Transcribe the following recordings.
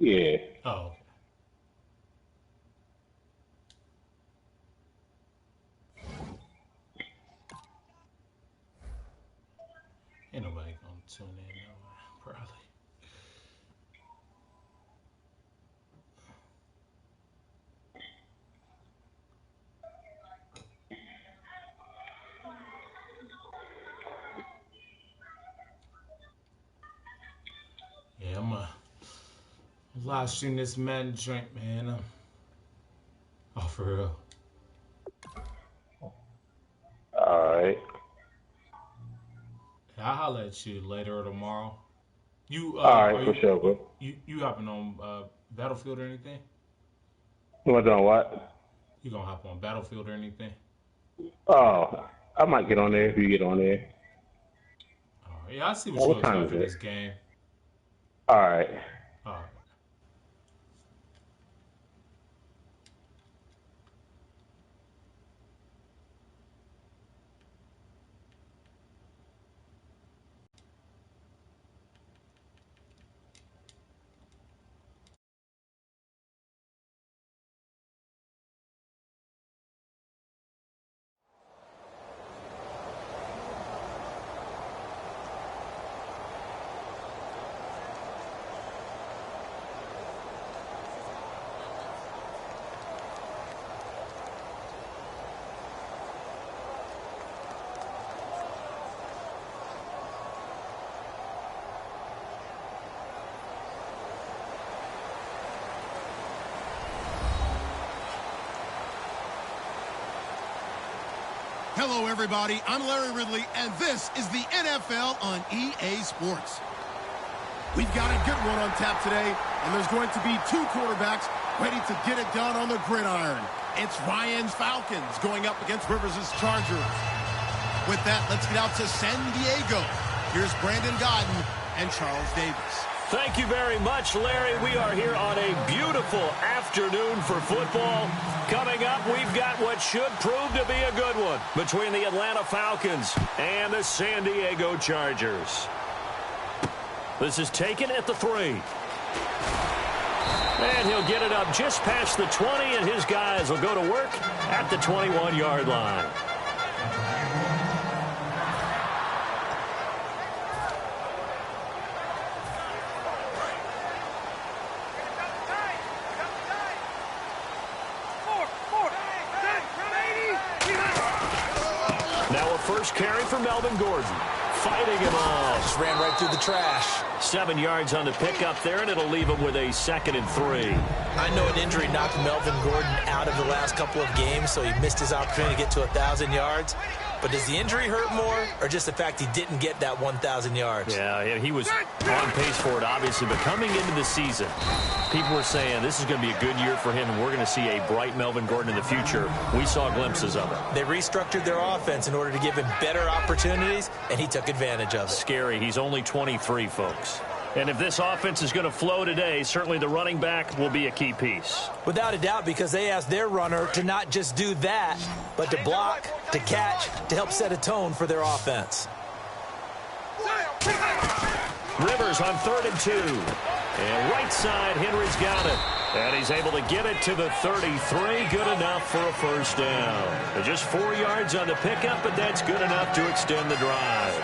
Yeah. Oh. Ain't nobody gonna tune in, probably. Yeah, I'm live stream this Madden joint, man. Oh, for real. Alright. I'll holler at you later or tomorrow. You Alright, for sure, bro. You hopping on Battlefield or anything? You want to know what? You gonna hop on Battlefield or anything? Oh, I might get on there if you get on there. Yeah, I see what you're time looking is for it? this game. Alright. All right. Hello, everybody. I'm Larry Ridley, and this is the NFL on EA Sports. We've got a good one on tap today, and there's going to be two quarterbacks ready to get it done on the gridiron. It's Ryan's Falcons going up against Rivers' Chargers. With that, let's get out to San Diego. Here's Brandon Godden and Charles Davis. Thank you very much, Larry. We are here on a beautiful afternoon for football. Coming up, we've got what should prove to be a good one between the Atlanta Falcons and the San Diego Chargers. This is taken at the 3. And he'll get it up just past the 20, and his guys will go to work at the 21-yard line. First carry for Melvin Gordon. Fighting him off. Just ran right through the trash. 7 yards on the pickup there, and it'll leave him with a 2nd and 3. I know an injury knocked Melvin Gordon out of the last couple of games, so he missed his opportunity to get to 1,000 yards. But does the injury hurt more, or just the fact he didn't get that 1,000 yards? Yeah, he was on pace for it, obviously. But coming into the season, people were saying this is going to be a good year for him, and we're going to see a bright Melvin Gordon in the future. We saw glimpses of it. They restructured their offense in order to give him better opportunities, and he took advantage of it. Scary. He's only 23, folks. And if this offense is going to flow today, certainly the running back will be a key piece. Without a doubt, because they asked their runner to not just do that, but to block, to catch, to help set a tone for their offense. Rivers on 3rd and 2. And right side, Henry's got it. And he's able to get it to the 33. Good enough for a first down. Just 4 yards on the pickup, but that's good enough to extend the drive.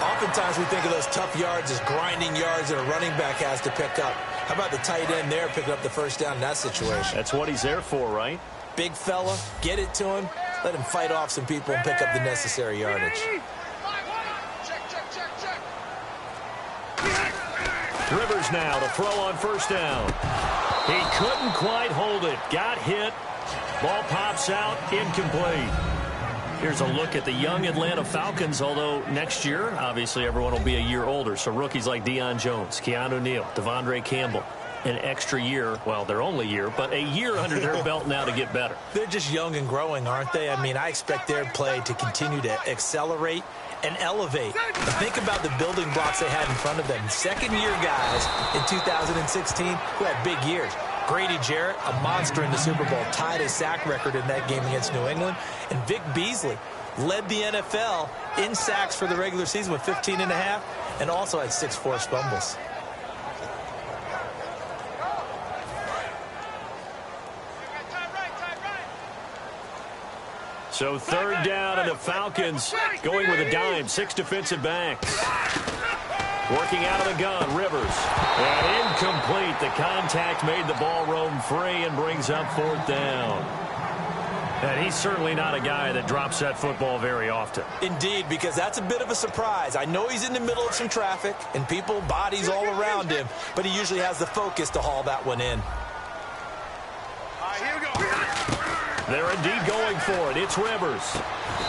Oftentimes we think of those tough yards as grinding yards that a running back has to pick up. How about the tight end there picking up the first down in that situation? That's what he's there for, right? Big fella, get it to him, let him fight off some people and pick up the necessary yardage. Rivers now to throw on first down. He couldn't quite hold it. Got hit. Ball pops out, incomplete. Here's a look at the young Atlanta Falcons, although next year, obviously, everyone will be a year older. So rookies like Deion Jones, Keanu Neal, Devondre Campbell, an extra year, well, their only year, but a year under their belt now to get better. They're just young and growing, aren't they? I mean, I expect their play to continue to accelerate and elevate. But think about the building blocks they had in front of them. Second-year guys in 2016 who had big years. Grady Jarrett, a monster in the Super Bowl, tied his sack record in that game against New England. And Vic Beasley led the NFL in sacks for the regular season with 15.5 and also had 6 forced fumbles. So third down, and the Falcons going with a dime. 6 defensive backs. Working out of the gun, Rivers. And incomplete. The contact made the ball roam free and brings up fourth down. And he's certainly not a guy that drops that football very often. Indeed, because that's a bit of a surprise. I know he's in the middle of some traffic and people, bodies all around him, but he usually has the focus to haul that one in. All right, here we go. They're indeed going for it. It's Rivers.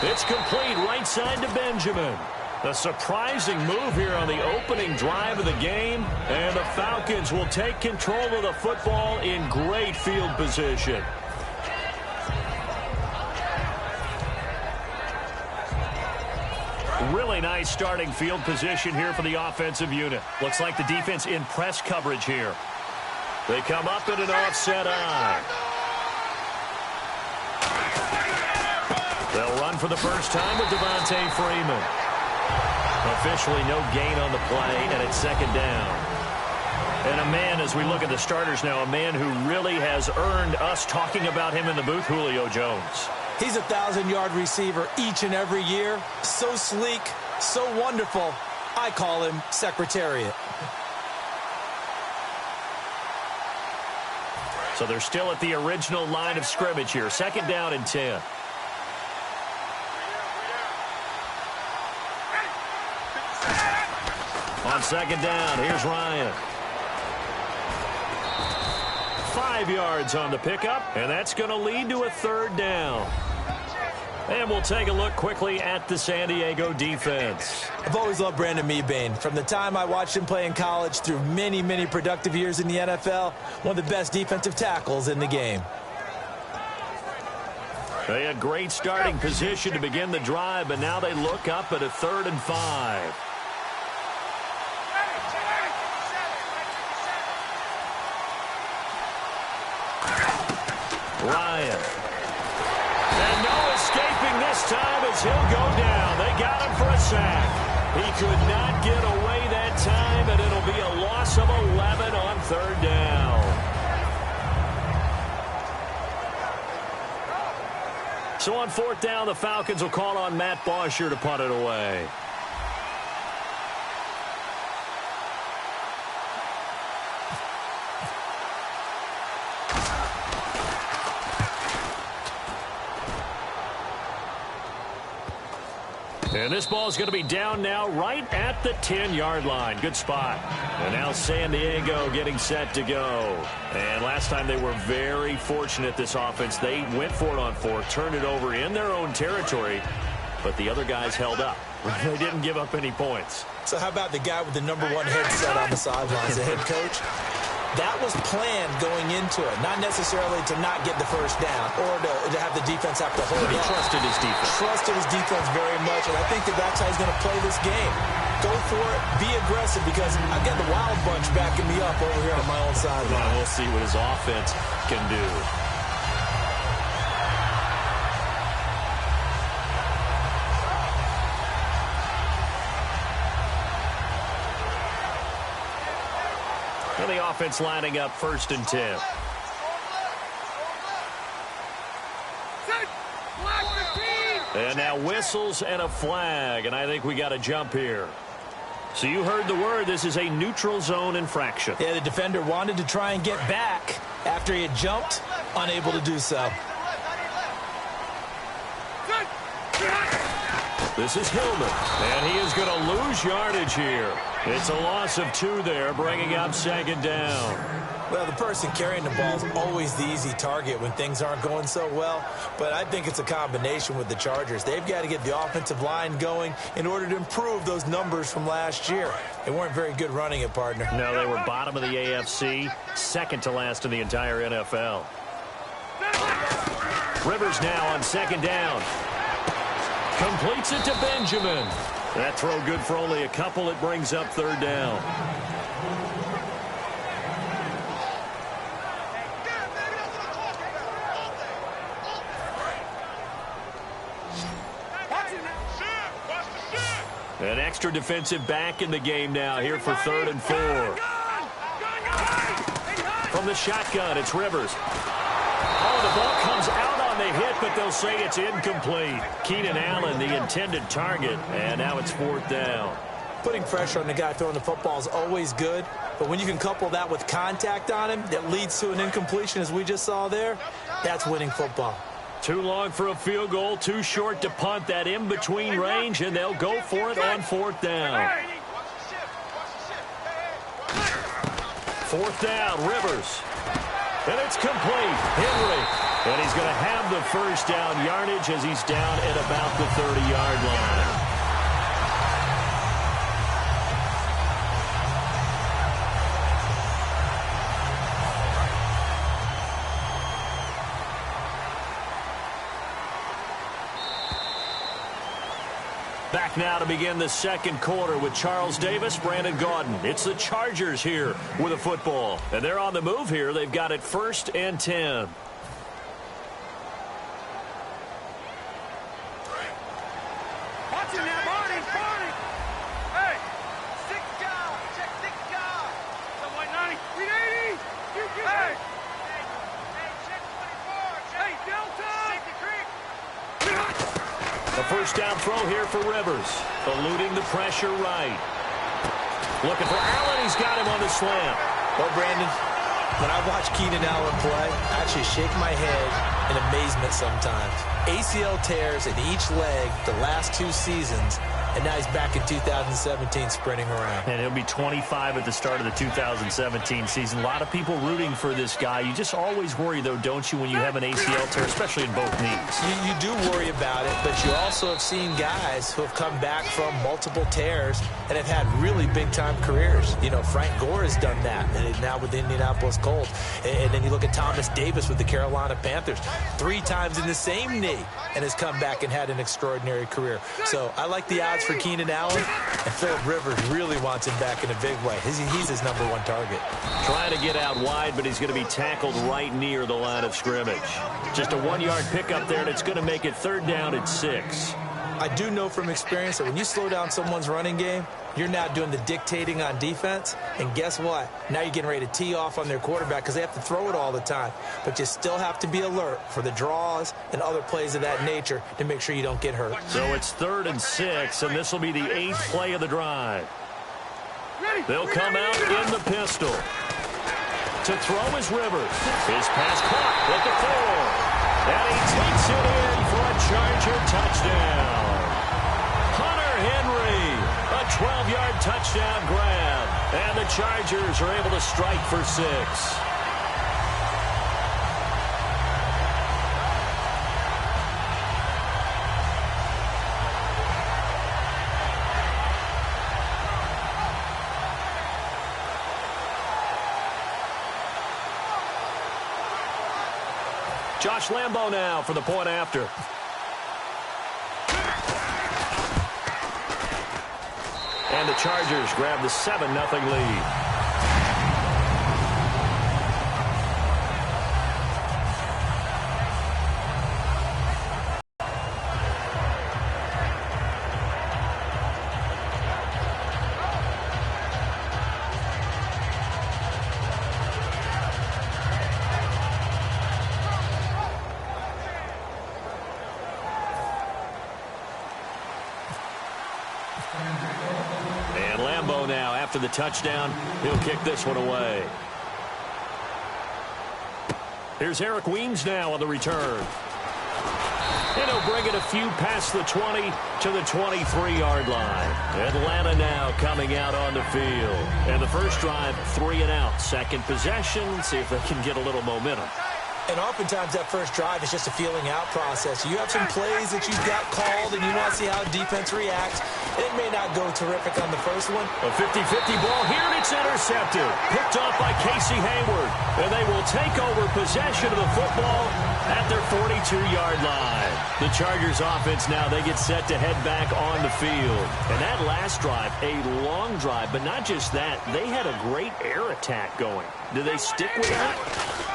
It's complete right side to Benjamin. A surprising move here on the opening drive of the game, and the Falcons will take control of the football in great field position. Really nice starting field position here for the offensive unit. Looks like the defense in press coverage here. They come up in an offset eye. They'll run for the first time with Devontae Freeman. Officially no gain on the play, and it's second down. And a man, as we look at the starters now, a man who really has earned us talking about him in the booth, Julio Jones. He's a 1,000-yard receiver each and every year. So sleek, so wonderful. I call him Secretariat. So they're still at the original line of scrimmage here. Second down and 10. On second down, here's Ryan. 5 yards on the pickup, and that's going to lead to a third down. And we'll take a look quickly at the San Diego defense. I've always loved Brandon Mebane. From the time I watched him play in college through many, many productive years in the NFL, one of the best defensive tackles in the game. They had great starting position to begin the drive, but now they look up at a 3rd and 5. Ryan. And no escaping this time as he'll go down. They got him for a sack. He could not get away that time, and it'll be a loss of 11 on third down. So on fourth down, the Falcons will call on Matt Bosher to punt it away. And this ball is going to be down now right at the 10-yard line. Good spot. And now San Diego getting set to go. And last time they were very fortunate, this offense. They went for it on 4, turned it over in their own territory, but the other guys held up. They didn't give up any points. So how about the guy with the #1 headset on the sidelines, the head coach? That was planned going into it, not necessarily to not get the first down or to have the defense have to hold it. He trusted his defense. Trusted his defense very much, and I think that's how he's going to play this game. Go for it, be aggressive, because I've got the Wild Bunch backing me up over here on my own sideline. Well, we'll see what his offense can do. And the offense lining up 1st and 10. And now whistles and a flag, and I think we got a jump here. So you heard the word. This is a neutral zone infraction. Yeah, the defender wanted to try and get back after he had jumped, unable to do so. This is Hillman, and he is going to lose yardage here. It's a loss of 2 there, bringing up second down. Well, the person carrying the ball is always the easy target when things aren't going so well, but I think it's a combination with the Chargers. They've got to get the offensive line going in order to improve those numbers from last year. They weren't very good running it, partner. No, they were bottom of the AFC, second to last in the entire NFL. Rivers now on second down. Completes it to Benjamin. That throw good for only a couple. It brings up third down. An extra defensive back in the game now here for 3rd and 4. From the shotgun, it's Rivers. Oh, the ball comes out on on the hit, but they'll say it's incomplete. Keenan Allen, the intended target, and now it's 4th down. Putting pressure on the guy throwing the football is always good, but when you can couple that with contact on him that leads to an incompletion, as we just saw there, that's winning football. Too long for a field goal, too short to punt. That in-between range, and they'll go for it on 4th down. 4th down, Rivers. And it's complete. Henry. And he's going to have the first down yardage as he's down at about the 30-yard line. Back now to begin the second quarter with Charles Davis, Brandon Gaudin. It's the Chargers here with a football. And they're on the move here. They've got it 1st and 10. Watching that, Barney. Hey, 6 guys. Check 6 guys. Somewhere 90. 380. Hey. Hey, check 24. Hey, Delta. Safety creek. A first down throw here for Rivers. Eluding the pressure right. Looking for Allen. He's got him on the slant. Well, Brandon, when I watch Keenan Allen play, I actually shake my head in amazement sometimes. ACL tears in each leg the last 2 seasons, and now he's back in 2017 sprinting around. And he'll be 25 at the start of the 2017 season. A lot of people rooting for this guy. You just always worry, though, don't you, when you have an ACL tear, especially in both knees. You do worry about it, but you also have seen guys who have come back from multiple tears and have had really big-time careers. You know, Frank Gore has done that, and now with the Indianapolis Colts. And then you look at Thomas Davis with the Carolina Panthers. 3 times in the same knee, and has come back and had an extraordinary career. So I like the odds for Keenan Allen, and Phillip Rivers really wants him back in a big way. He's his #1 target. Trying to get out wide, but he's going to be tackled right near the line of scrimmage. Just a 1-yard pickup there, and it's going to make it 3rd down at 6. I do know from experience that when you slow down someone's running game, you're now doing the dictating on defense, and guess what? Now you're getting ready to tee off on their quarterback because they have to throw it all the time. But you still have to be alert for the draws and other plays of that nature to make sure you don't get hurt. So it's 3rd and 6, and this will be the 8th play of the drive. They'll come out in the pistol. To throw is Rivers. His pass caught at the 4. And he takes it in for a Charger touchdown. Hunter Henry, a 12-yard touchdown grab. And the Chargers are able to strike for 6. Josh Lambo now for the point after. And the Chargers grab the 7-0 lead. And Lambo now, after the touchdown, he'll kick this one away. Here's Eric Weems now on the return. And he'll bring it a few past the 20 to the 23-yard line. Atlanta now coming out on the field. And the first drive, 3 and out. Second possession, see if they can get a little momentum. And oftentimes that first drive is just a feeling out process. You have some plays that you've got called and you want to see how defense reacts. It may not go terrific on the first one. A 50-50 ball here, and it's intercepted. Picked off by Casey Hayward. And they will take over possession of the football at their 42-yard line. The Chargers offense now, they get set to head back on the field. And that last drive, a long drive, but not just that. They had a great air attack going. Do they stick with that?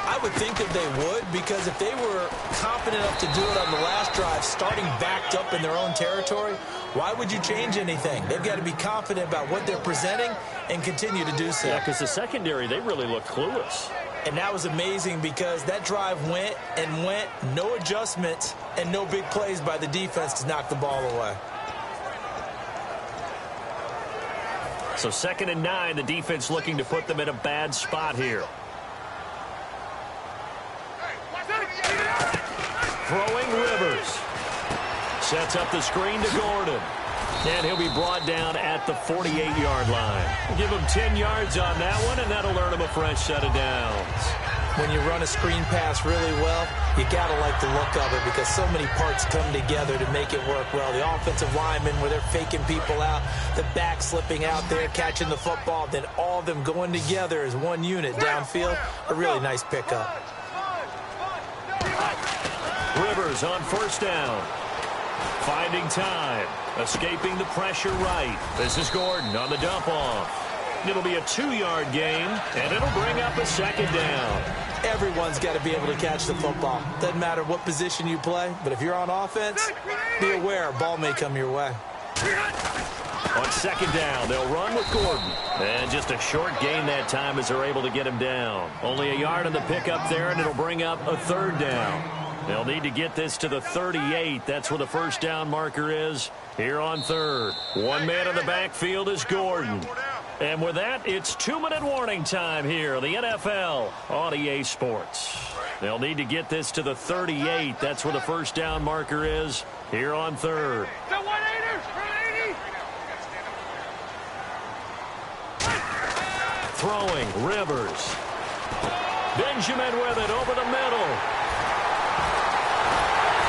I would think that they would, because if they were confident enough to do it on the last drive, starting backed up in their own territory, why would you change anything? They've got to be confident about what they're presenting and continue to do so. Yeah, because the secondary, they really look clueless. And that was amazing because that drive went and went, no adjustments, and no big plays by the defense to knock the ball away. So 2nd and 9, the defense looking to put them in a bad spot here. Throwing Rivers. Sets up the screen to Gordon. And he'll be brought down at the 48-yard line. Give him 10 yards on that one, and that'll earn him a fresh set of downs. When you run a screen pass really well, you got to like the look of it because so many parts come together to make it work well. The offensive linemen, where they're faking people out, the back slipping out there, catching the football, then all of them going together as one unit downfield. A really nice pickup. Rivers on 1st down. Finding time. Escaping the pressure right. This is Gordon on the dump off. It'll be a 2-yard gain, and it'll bring up a 2nd down. Everyone's got to be able to catch the football. Doesn't matter what position you play, but if you're on offense, be aware a ball may come your way. On 2nd down, they'll run with Gordon. And just a short gain that time as they're able to get him down. Only a yard on the pickup there, and it'll bring up a 3rd down. They'll need to get this to the 38. That's where the 1st down marker is here on 3rd. One man in the backfield is Gordon. And with that, it's 2-minute warning time here, the NFL on EA Sports. They'll need to get this to the 38. That's where the 1st down marker is here on 3rd. Throwing, Rivers. Benjamin with it over the middle.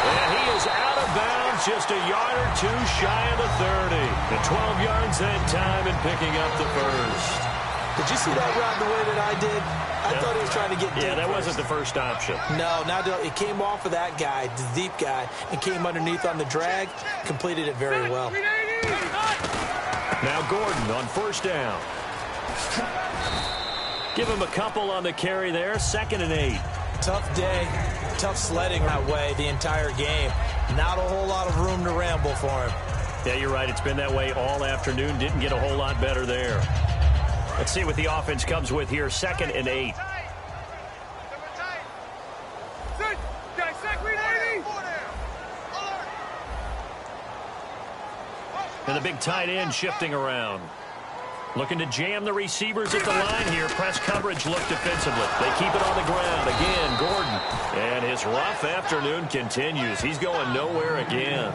And he is out of bounds, just a yard or two shy of the 30. And 12 yards that time and picking up the 1st. Did you see that route the way that I did? I thought he was trying to get deep. Yeah, that wasn't the first option. No, it came off of that guy, the deep guy, and came underneath on the drag. Completed it very well. Now Gordon on 1st down. Give him a couple on the carry there. 2nd and 8. Tough day. Tough sledding that way the entire game. Not a whole lot of room to ramble for him. Yeah, you're right. It's been that way all afternoon. Didn't get a whole lot better there. Let's see what the offense comes with here. 2nd and 8. And the big tight end shifting around. Looking to jam the receivers at the line here. Press coverage look defensively. They keep it on the ground. Again, Gordon. And his rough afternoon continues. He's going nowhere again.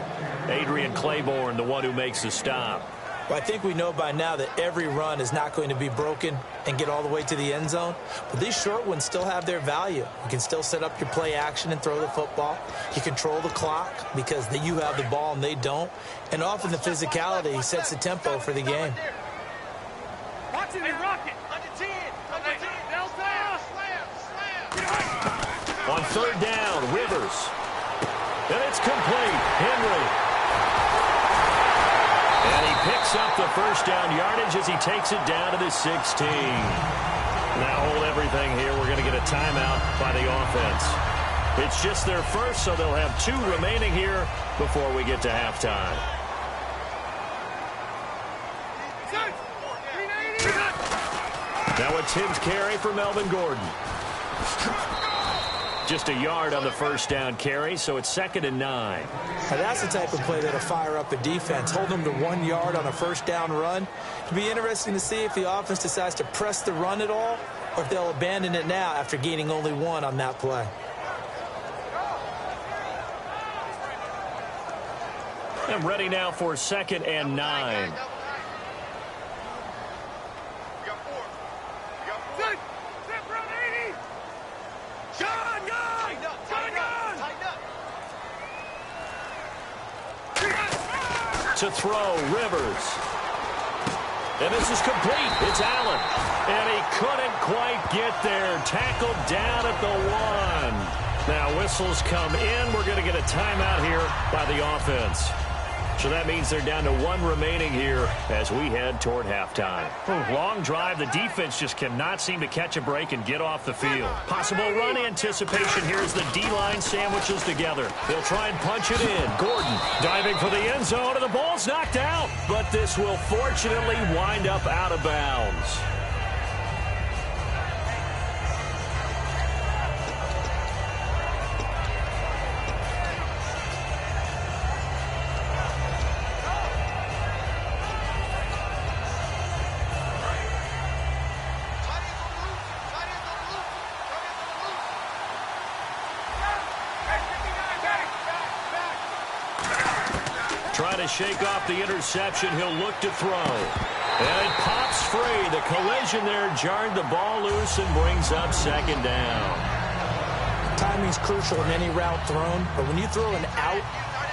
Adrian Claiborne, the one who makes the stop. Well, I think we know by now that every run is not going to be broken and get all the way to the end zone. But these short ones still have their value. You can still set up your play action and throw the football. You control the clock because you have the ball and they don't. And often the physicality sets the tempo for the game. Hey, Rocket! Under 10! Under 10! Delta! Slam! On 3rd down, Rivers. And it's complete. Henry. And he picks up the 1st down yardage as he takes it down to the 16. Now hold everything here. We're going to get a timeout by the offense. It's just their first, so they'll have 2 remaining here before we get to halftime. Now a 10th carry for Melvin Gordon. Just a yard on the 1st down carry, so it's 2nd and 9. Now that's the type of play that'll fire up a defense. Hold them to 1 yard on a 1st down run. It'll be interesting to see if the offense decides to press the run at all or if they'll abandon it now after gaining only 1 on that play. And ready now for 2nd and 9. To throw, Rivers. And this is complete. It's Allen. And he couldn't quite get there. Tackled down at the 1. Now whistles come in. We're going to get a timeout here by the offense. So that means they're down to 1 remaining here as we head toward halftime. Long drive. The defense just cannot seem to catch a break and get off the field. Possible run anticipation here as the D-line sandwiches together. They'll try and punch it in. Gordon diving for the end zone, and the ball's knocked out. But this will fortunately wind up out of bounds. to shake off the interception. He'll look to throw. And it pops free. The collision there jarred the ball loose and brings up second down. Timing's crucial in any route thrown, but when you throw an out,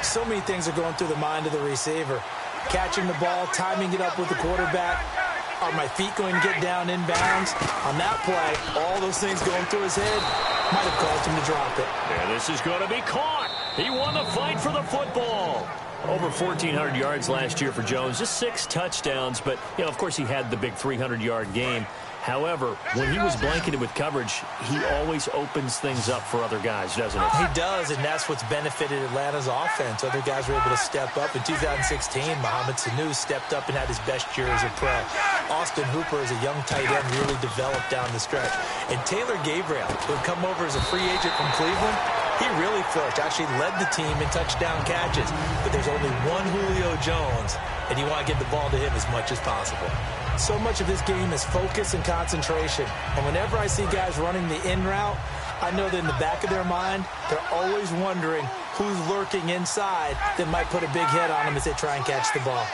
so many things are going through the mind of the receiver. Catching the ball, timing it up with the quarterback. Are my feet going to get down inbounds? On that play, all those things going through his head might have caused him to drop it. And this is going to be caught. He won the fight for the football. Over 1,400 yards last year for Jones. Just 6 touchdowns, but, of course he had the big 300-yard game. However, when he was blanketed with coverage, he always opens things up for other guys, doesn't he? He does, and that's what's benefited Atlanta's offense. Other guys were able to step up. In 2016, Mohamed Sanu stepped up and had his best year as a pro. Austin Hooper, as a young tight end, really developed down the stretch. And Taylor Gabriel, who had come over as a free agent from Cleveland, he really flourished, actually led the team in touchdown catches. But there's only one Julio Jones, and you want to get the ball to him as much as possible. So much of this game is focus and concentration. And whenever I see guys running the in route, I know that in the back of their mind, they're always wondering who's lurking inside that might put a big hit on them as they try and catch the ball.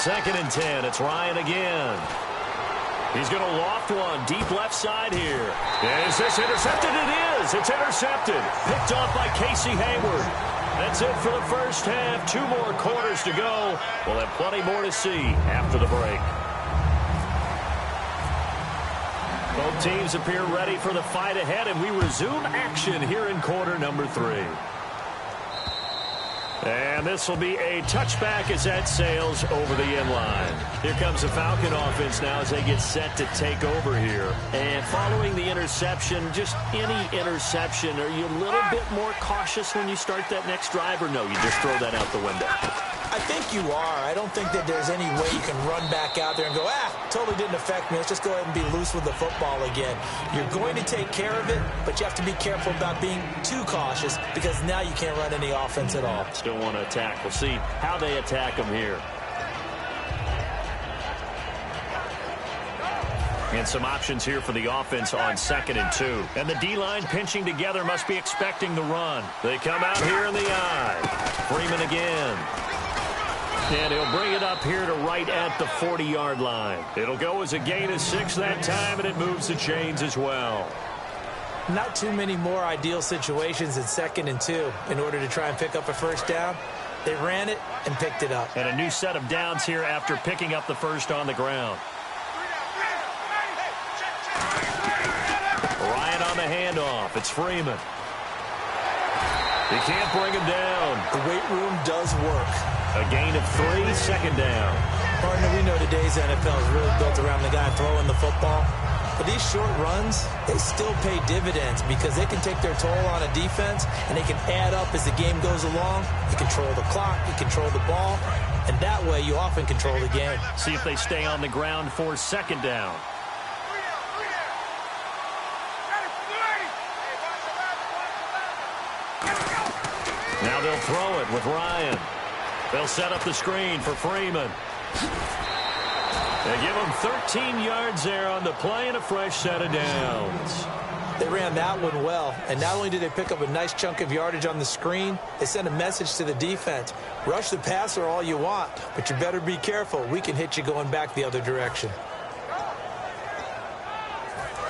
2nd and 10. It's Ryan again. He's going to loft one deep left side here. Is this intercepted? It is. It's intercepted. Picked off by Casey Hayward. That's it for the first half. 2 more quarters to go. We'll have plenty more to see after the break. Both teams appear ready for the fight ahead, and we resume action here in quarter number 3. And this will be a touchback as that sails over the inline. Here comes the Falcon offense now as they get set to take over here. And following the interception, just any interception, are you a little bit more cautious when you start that next drive, or no, you just throw that out the window? I think you are. I don't think that there's any way you can run back out there and go, totally didn't affect me. Let's just go ahead and be loose with the football again. You're going to take care of it, but you have to be careful about being too cautious because now you can't run any offense at all. Still want to attack. We'll see how they attack them here. And some options here for the offense on 2nd and 2. And the D-line pinching together must be expecting the run. They come out here in the eye. Freeman again. And he'll bring it up here to right at the 40-yard line. It'll go as a gain of 6 that time, and it moves the chains as well. Not too many more ideal situations in 2nd and 2 in order to try and pick up a first down. They ran it and picked it up. And a new set of downs here after picking up the first on the ground. Ryan on the handoff. It's Freeman. He can't bring him down. The weight room does work. A gain of 3, 2nd down. Partner, we know today's NFL is really built around the guy throwing the football. But these short runs, they still pay dividends because they can take their toll on a defense and they can add up as the game goes along. You control the clock, you control the ball, and that way you often control the game. See if they stay on the ground for 2nd down. Now they'll throw it with Ryan. They'll set up the screen for Freeman. They give him 13 yards there on the play and a fresh set of downs. They ran that one well, and not only did they pick up a nice chunk of yardage on the screen, they sent a message to the defense. Rush the passer all you want, but you better be careful. We can hit you going back the other direction.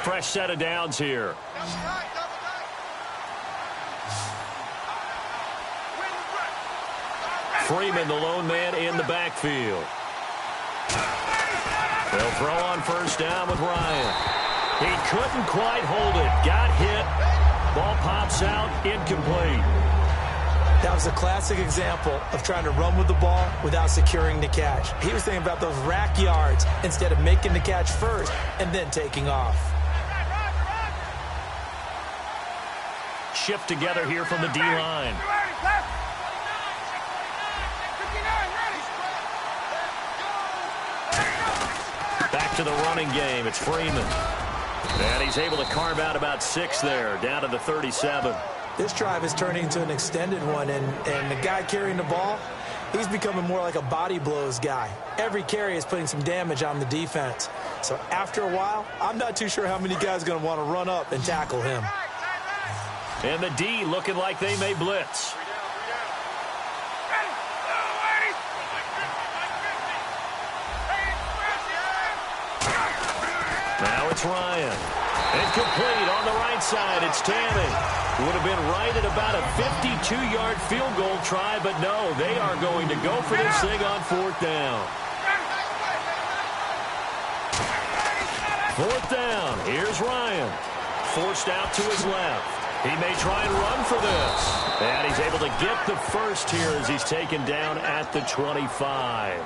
Fresh set of downs here. Freeman, the lone man in the backfield. They'll throw on first down with Ryan. He couldn't quite hold it. Got hit. Ball pops out. Incomplete. That was a classic example of trying to run with the ball without securing the catch. He was thinking about those rack yards instead of making the catch first and then taking off. Shift together here from the D-line. Back to the running game. It's Freeman. And he's able to carve out about 6 there, down to the 37. This drive is turning into an extended one, and the guy carrying the ball, he's becoming more like a body blows guy. Every carry is putting some damage on the defense. So after a while, I'm not too sure how many guys are going to want to run up and tackle him. And the D looking like they may blitz. Now it's Ryan. Incomplete on the right side. It's Tammy. Would have been right at about a 52-yard field goal try, but no, they are going to go for this thing on 4th down. 4th down. Here's Ryan. Forced out to his left. He may try and run for this. And he's able to get the first here as he's taken down at the 25.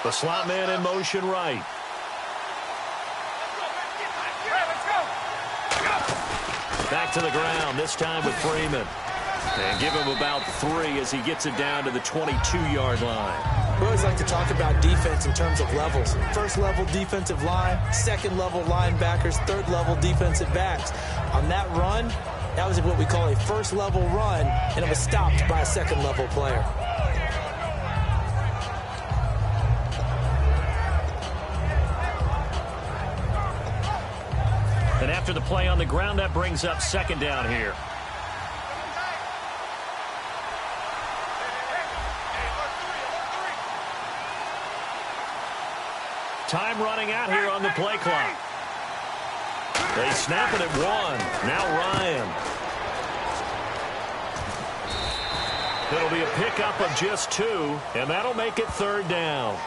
The slot man in motion right. Back to the ground, this time with Freeman. And give him about 3 as he gets it down to the 22-yard line. We always like to talk about defense in terms of levels. First-level defensive line, second-level linebackers, third-level defensive backs. On that run, that was what we call a first-level run, and it was stopped by a second-level player. And after the play on the ground, that brings up 2nd down here. Time running out here on the play clock. They snap it at 1. Now Ryan. It'll be a pickup of just 2, and that'll make it 3rd down.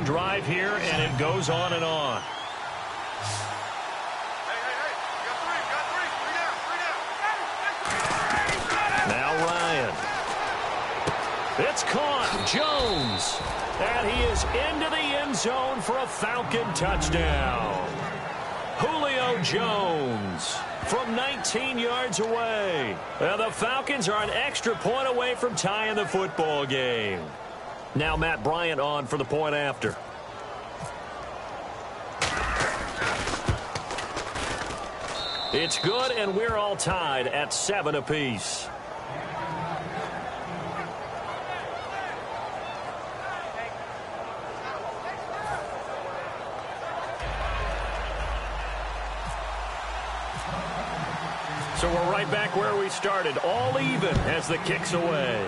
Drive here, and it goes on and on. Now Ryan. It's caught. Jones. And he is into the end zone for a Falcon touchdown. Julio Jones from 19 yards away. And the Falcons are an extra point away from tying the football game. Now Matt Bryant on for the point after. It's good, and we're all tied at 7 apiece. So we're right back where we started, all even as the kick's away.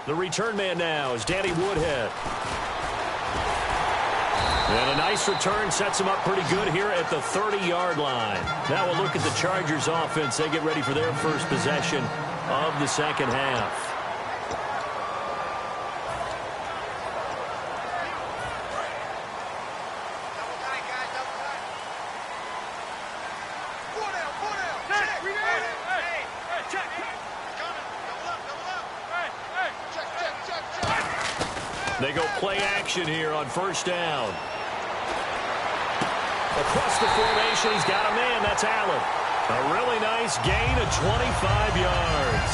The return man now is Danny Woodhead. And a nice return sets him up pretty good here at the 30-yard line. Now we'll look at the Chargers offense. They get ready for their first possession of the second half. They go play action here on 1st down. Across the formation, he's got a man. That's Allen. A really nice gain of 25 yards.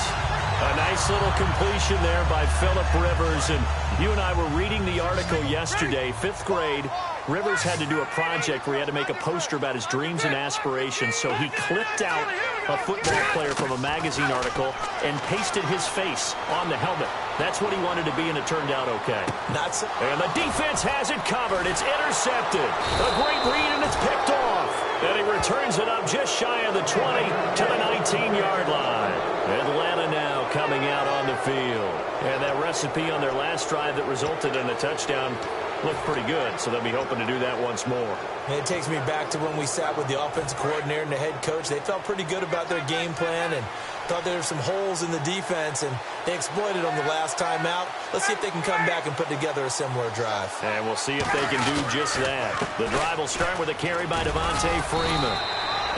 A nice little completion there by Phillip Rivers. And you and I were reading the article yesterday, 5th grade. Rivers had to do a project where he had to make a poster about his dreams and aspirations. So he clipped out a football player from a magazine article and pasted his face on the helmet. That's what he wanted to be, and it turned out okay. And the defense has it covered. It's intercepted. A great read, and it's picked off. And he returns it up just shy of the 20 to the 19-yard line. Atlanta now coming out on the field. And that recipe on their last drive that resulted in a touchdown looked pretty good, so they'll be hoping to do that once more. And it takes me back to when we sat with the offensive coordinator and the head coach. They felt pretty good about their game plan and thought there were some holes in the defense, and they exploited them the last time out. Let's see if they can come back and put together a similar drive. And we'll see if they can do just that. The drive will start with a carry by Devontae Freeman.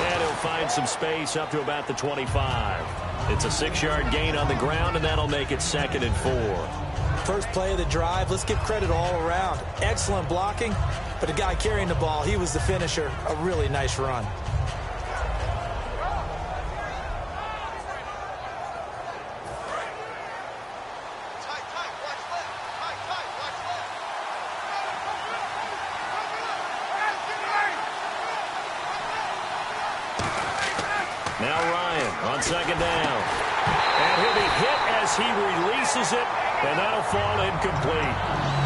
And he'll find some space up to about the 25. It's a 6-yard gain on the ground, and that'll make it 2nd and 4. First play of the drive, let's give credit all around. Excellent blocking, but the guy carrying the ball, he was the finisher. A really nice run. Now Ryan on second down. And he'll be hit as he releases it, and that'll fall incomplete.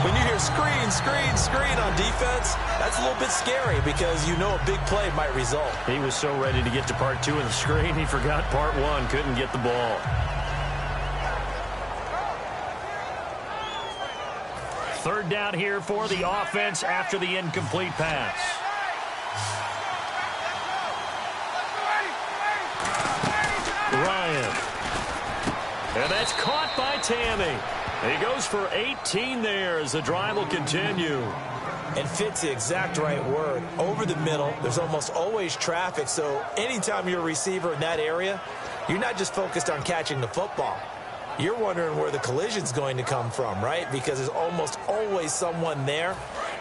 When you hear screen, screen, screen on defense, that's a little bit scary because you know a big play might result. He was so ready to get to part 2 of the screen, he forgot part 1, couldn't get the ball. Third down here for the offense after the incomplete pass. Ryan. And that's caught by Tammy. He goes for 18 there as the drive will continue. And fits the exact right word. Over the middle, there's almost always traffic, so anytime you're a receiver in that area, you're not just focused on catching the football. You're wondering where the collision's going to come from, right? Because there's almost always someone there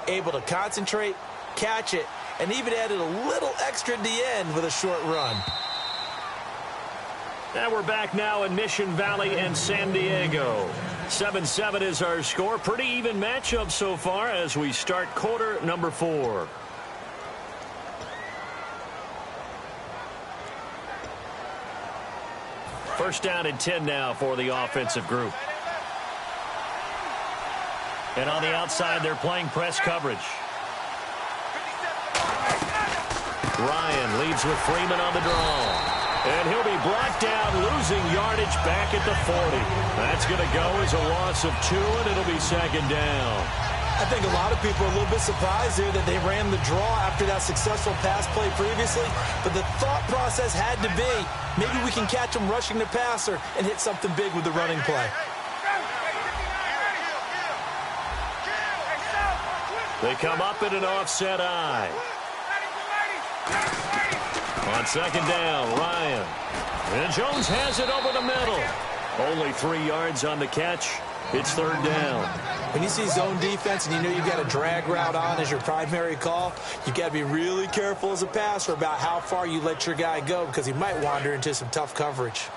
able to concentrate, catch it, and even added a little extra at the end with a short run. And we're back now in Mission Valley and San Diego. 7-7 is our score. Pretty even matchup so far as we start quarter number 4. First down and 10 now for the offensive group. And on the outside, they're playing press coverage. Ryan leads with Freeman on the draw. And he'll be brought down, losing yardage back at the 40. That's going to go as a loss of 2, and it'll be second down. I think a lot of people are a little bit surprised here that they ran the draw after that successful pass play previously. But the thought process had to be, maybe we can catch them rushing the passer and hit something big with the running play. They come up in an offset eye. On second down, Ryan. And Jones has it over the middle. Only 3 yards on the catch. It's third down. When you see zone defense and you know you've got a drag route on as your primary call, you've got to be really careful as a passer about how far you let your guy go because he might wander into some tough coverage.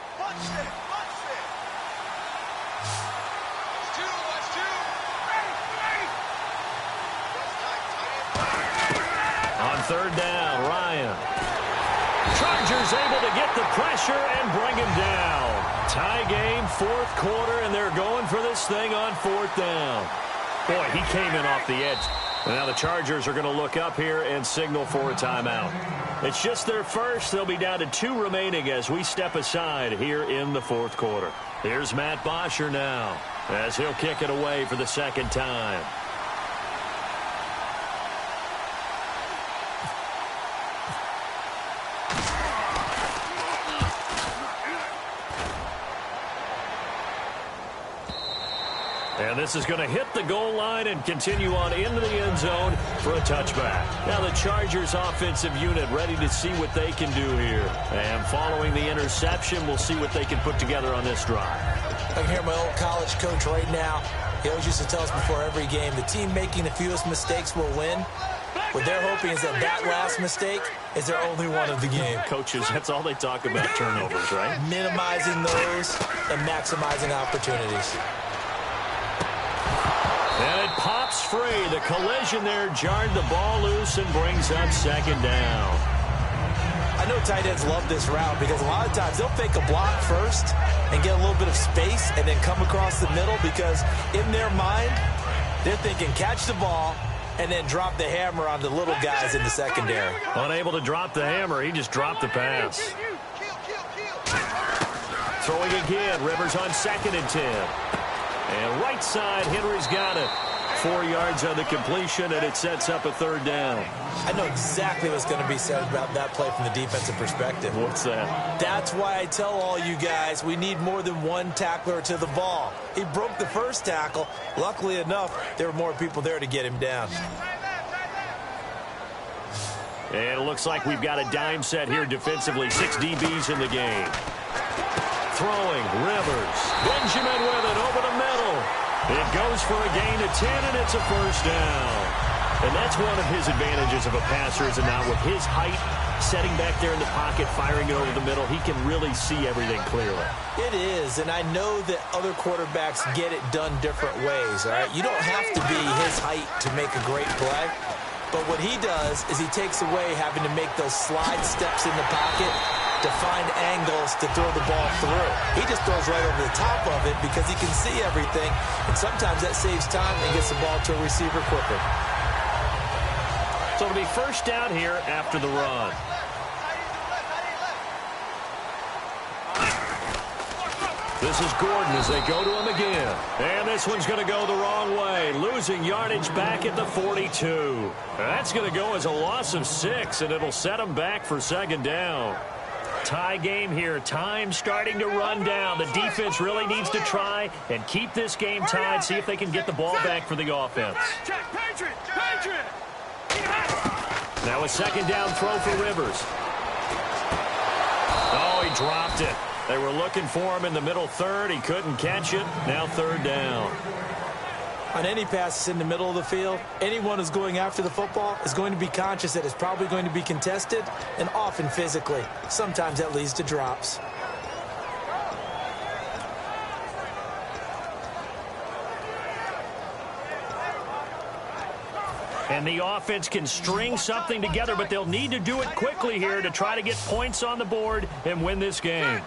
On third down, Ryan. Chargers able to get the pressure and bring him down. Tie game, fourth quarter, and they're going for this thing on fourth down. Boy, he came in off the edge. Now the Chargers are going to look up here and signal for a timeout. It's just their first. They'll be down to 2 remaining as we step aside here in the fourth quarter. Here's Matt Bosher now as he'll kick it away for the second time. And this is going to hit the goal line and continue on into the end zone for a touchback. Now the Chargers offensive unit ready to see what they can do here. And following the interception, we'll see what they can put together on this drive. I can hear my old college coach right now. He always used to tell us before every game, the team making the fewest mistakes will win. What they're hoping is that that last mistake is their only one of the game. Coaches, that's all they talk about, turnovers, right? Minimizing those and maximizing opportunities. And it pops free. The collision there jarred the ball loose and brings up second down. I know tight ends love this route because a lot of times they'll fake a block first and get a little bit of space and then come across the middle because in their mind, they're thinking catch the ball and then drop the hammer on the little guys in the secondary. Unable to drop the hammer, he just dropped the pass. Throwing again, Rivers on 2nd and 10. And right side, Henry's got it. 4 yards on the completion, and it sets up a third down. I know exactly what's going to be said about that play from the defensive perspective. What's that? That's why I tell all you guys we need more than one tackler to the ball. He broke the first tackle. Luckily enough, there were more people there to get him down. And it looks like we've got a dime set here defensively. 6 DBs in the game. Throwing, Rivers. Benjamin with it over the middle. It goes for a gain of 10, and it's a first down. And that's one of his advantages of a passer, is it not? With his height, setting back there in the pocket, firing it over the middle, he can really see everything clearly. It is, and I know that other quarterbacks get it done different ways, all right? You don't have to be his height to make a great play. But what he does is he takes away having to make those slide steps in the pocket to find angles to throw the ball through. He just throws right over the top of it because he can see everything, and sometimes that saves time and gets the ball to a receiver quicker. So it'll be first down here after the run. This is Gordon as they go to him again. And this one's going to go the wrong way. Losing yardage back at the 42. That's going to go as a loss of 6, and it'll set them back for second down. Tie game here. Time starting to run down. The defense really needs to try and keep this game tied, see if they can get the ball back for the offense. Now a second down throw for Rivers. Oh, he dropped it. They were looking for him in the middle third. He couldn't catch it. Now third down. On any passes in the middle of the field, anyone who's going after the football is going to be conscious that it's probably going to be contested, and often physically. Sometimes that leads to drops. And the offense can string something together, but they'll need to do it quickly here to try to get points on the board and win this game.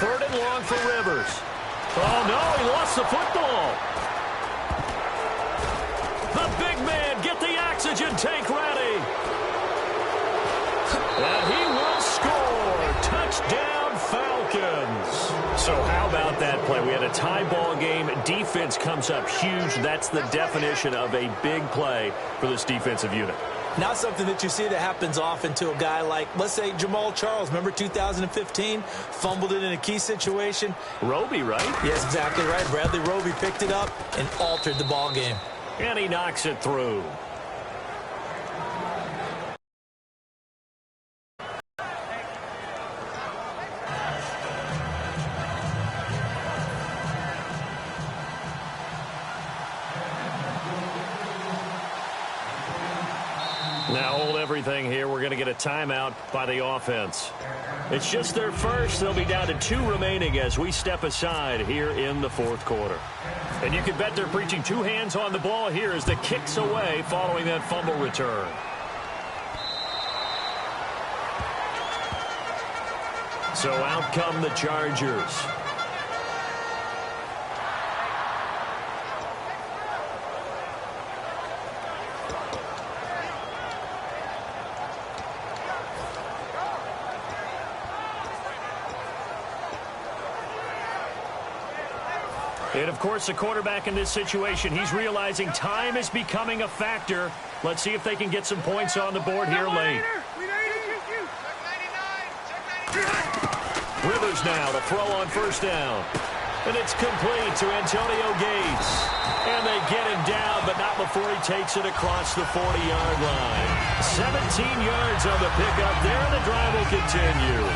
Third and long for Rivers. Oh, no, he lost the football. The big man, get the oxygen tank ready. And he will score. Touchdown, Falcons. So how about that play? We had a tie ball game. Defense comes up huge. That's the definition of a big play for this defensive unit. Not something that you see that happens often to a guy like, let's say, Jamal Charles. Remember 2015? Fumbled it in a key situation. Roby, right? Yes, exactly right. Bradley Roby picked it up and altered the ball game. And he knocks it through. Now hold everything here. We're going to get a timeout by the offense. It's just their first. They'll be down to 2 remaining as we step aside here in the fourth quarter. And you can bet they're preaching 2 hands on the ball here as the kick's away following that fumble return. So out come the Chargers. And, of course, the quarterback in this situation, he's realizing time is becoming a factor. Let's see if they can get some points on the board here late. Rivers now to throw on first down. And it's complete to Antonio Gates. And they get him down, but not before he takes it across the 40-yard line. 17 yards on the pickup there, and the drive will continue.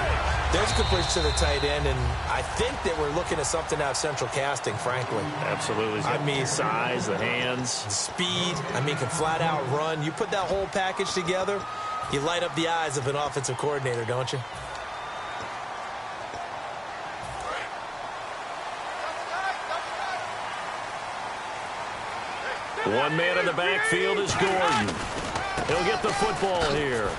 There's completion to the tight end, and I think that we're looking at something out of central casting, frankly. Absolutely. I mean, size, the hands. Speed. I mean, can flat out run. You put that whole package together, you light up the eyes of an offensive coordinator, don't you? One man in the backfield is Gordon. He'll get the football here.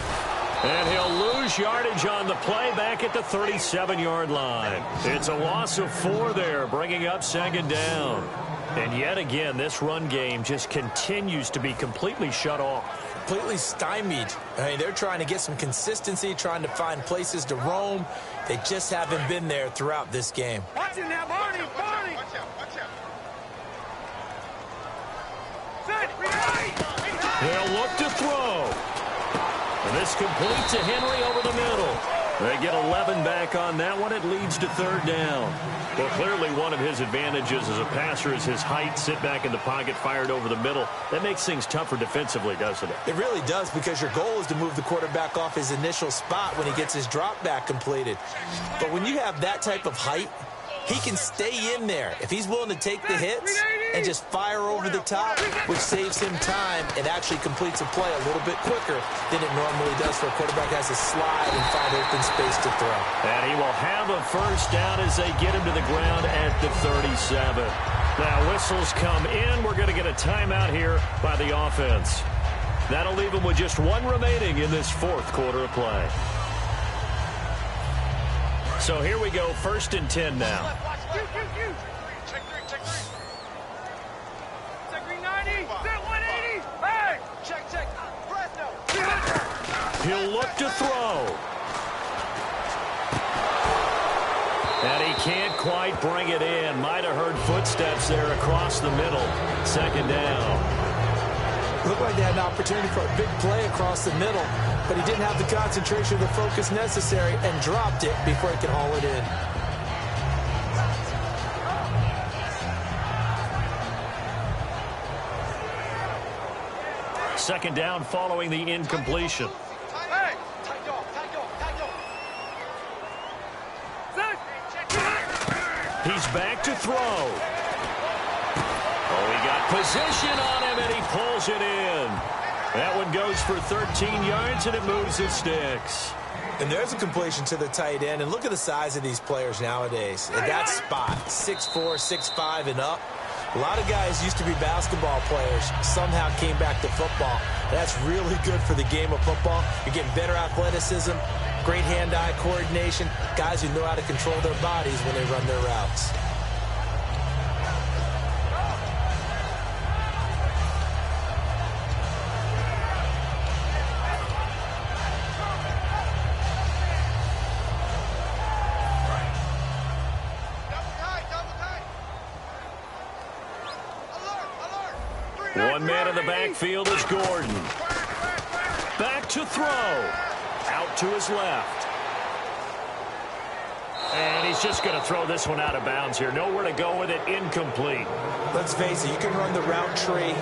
And he'll lose yardage on the play back at the 37-yard line. It's a loss of 4 there, bringing up second down. And yet again, this run game just continues to be completely shut off. Completely stymied. I mean, they're trying to get some consistency, trying to find places to roam. They just haven't been there throughout this game. Watch it now, Barney! Barney! Watch out, watch out. They'll look to throw. And this complete to Henry over the middle. They get 11 back on that one. It leads to third down. Well, clearly one of his advantages as a passer is his height. Sit back in the pocket, fired over the middle. That makes things tougher defensively, doesn't it? It really does, because your goal is to move the quarterback off his initial spot when he gets his drop back completed. But when you have that type of height, he can stay in there if he's willing to take the hits and just fire over the top, which saves him time and actually completes a play a little bit quicker than it normally does for a quarterback who has to slide and find open space to throw. And he will have a first down as they get him to the ground at the 37. Now whistles come in. We're going to get a timeout here by the offense. That'll leave them with just one remaining in this fourth quarter of play. So here we go, 1st and 10 now. Check three. Check 390. Set 180. Hey! Check. Fresno. He'll look to throw. And he can't quite bring it in. Might have heard footsteps there across the middle. 2nd down. Looked like they had an opportunity for a big play across the middle, but he didn't have the concentration or the focus necessary and dropped it before he could haul it in. Second down following the incompletion. Hey! Tight dog. He's back to throw. Oh, he got position on him, and he pulls it in. That one goes for 13 yards, and it moves the sticks. And there's a completion to the tight end. And look at the size of these players nowadays. At that spot, 6'4", 6'5", and up. A lot of guys used to be basketball players, somehow came back to football. That's really good for the game of football. You're getting better athleticism, great hand-eye coordination, guys who know how to control their bodies when they run their routes. One man in the backfield is Gordon. Back to throw. Out to his left. And he's just going to throw this one out of bounds here. Nowhere to go with it. Incomplete. Let's face it, you can run the route tree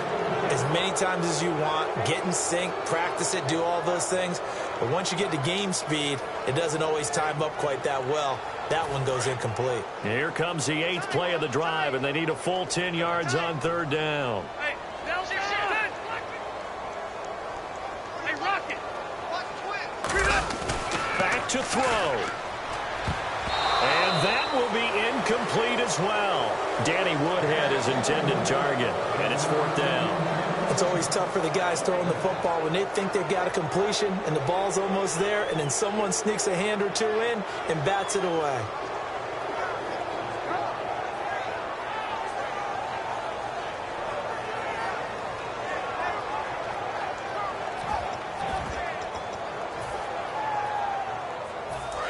as many times as you want, get in sync, practice it, do all those things. But once you get to game speed, it doesn't always time up quite that well. That one goes incomplete. Here comes the 8th play of the drive, and they need a full 10 yards on 3rd down. Hey, Rocket. Back to throw. And that will be incomplete as well. Danny Woodhead is intended target, and it's 4th down. It's always tough for the guys throwing the football when they think they've got a completion and the ball's almost there, and then someone sneaks a hand or two in and bats it away.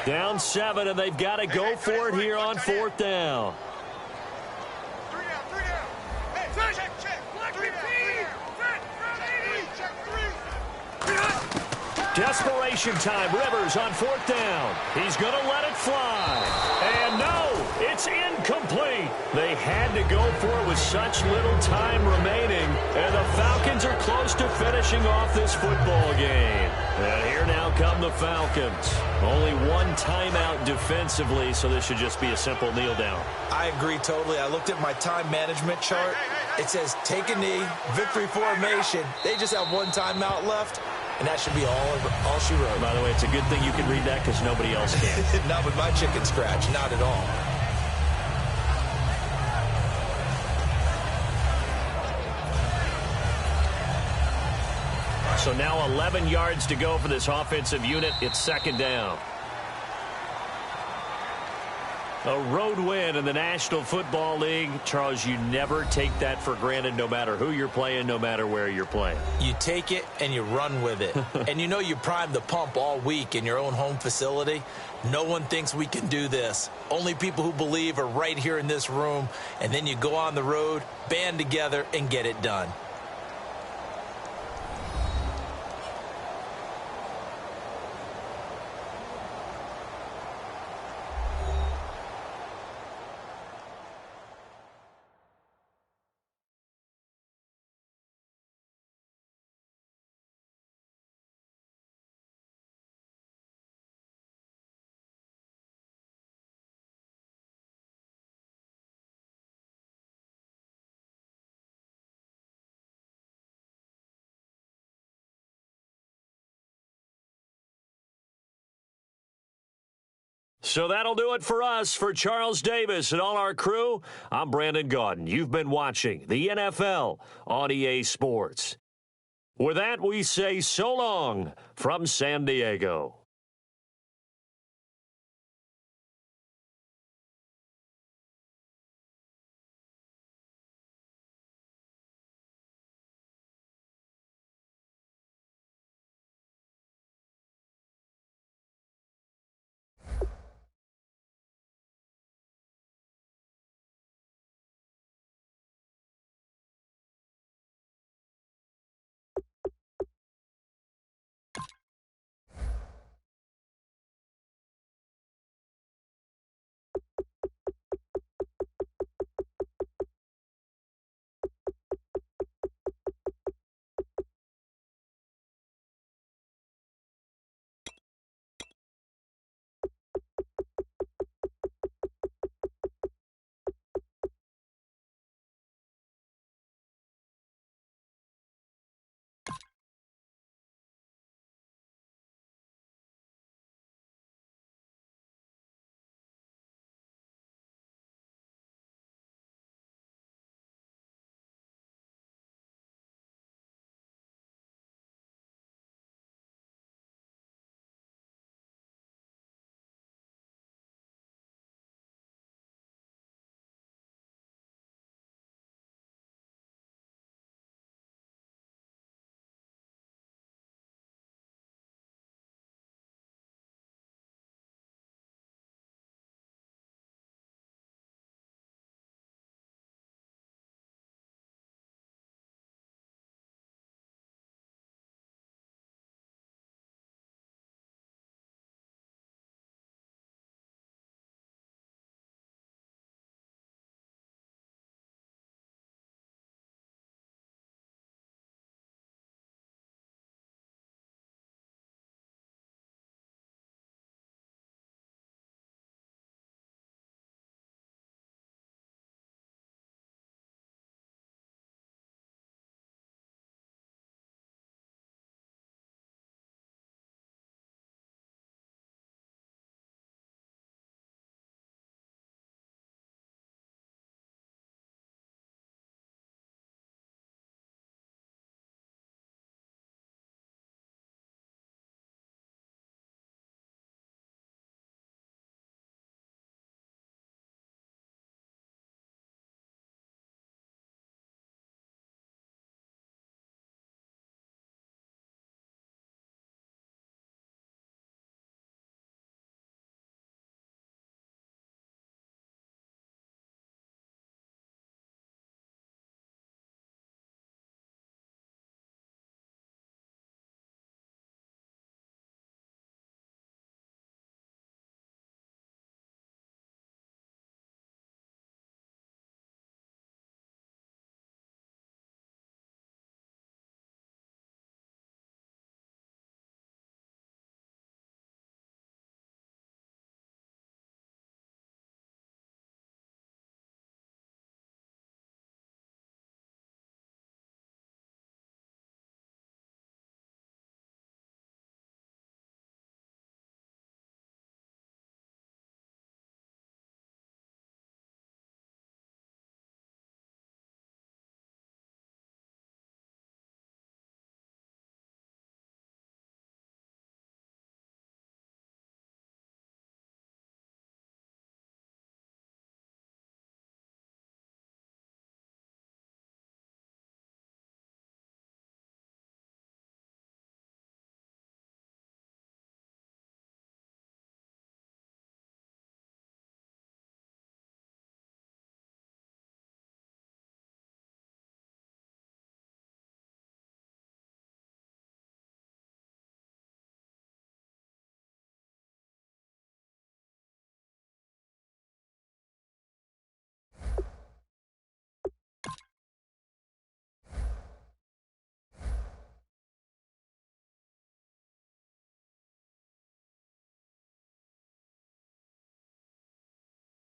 Down 7, and they've got to go for it here on 4th down. Three down. Hey, check. Desperation time. Rivers on 4th down. He's going to let it fly. And no, it's incomplete. They had to go for it with such little time remaining. And the Falcons are close to finishing off this football game. And here now come the Falcons. Only one timeout defensively, so this should just be a simple kneel down. I agree totally. I looked at my time management chart. It says take a knee, victory formation. They just have one timeout left, and that should be all she wrote. By the way, it's a good thing you can read that because nobody else can. Not with my chicken scratch, not at all. So now 11 yards to go for this offensive unit. It's 2nd down. A road win in the National Football League. Charles, you never take that for granted no matter who you're playing, no matter where you're playing. You take it and you run with it. And you know you primed the pump all week in your own home facility. No one thinks we can do this. Only people who believe are right here in this room. And then you go on the road, band together, and get it done. So that'll do it for us. For Charles Davis and all our crew, I'm Brandon Gaudin. You've been watching the NFL on EA Sports. With that, we say so long from San Diego.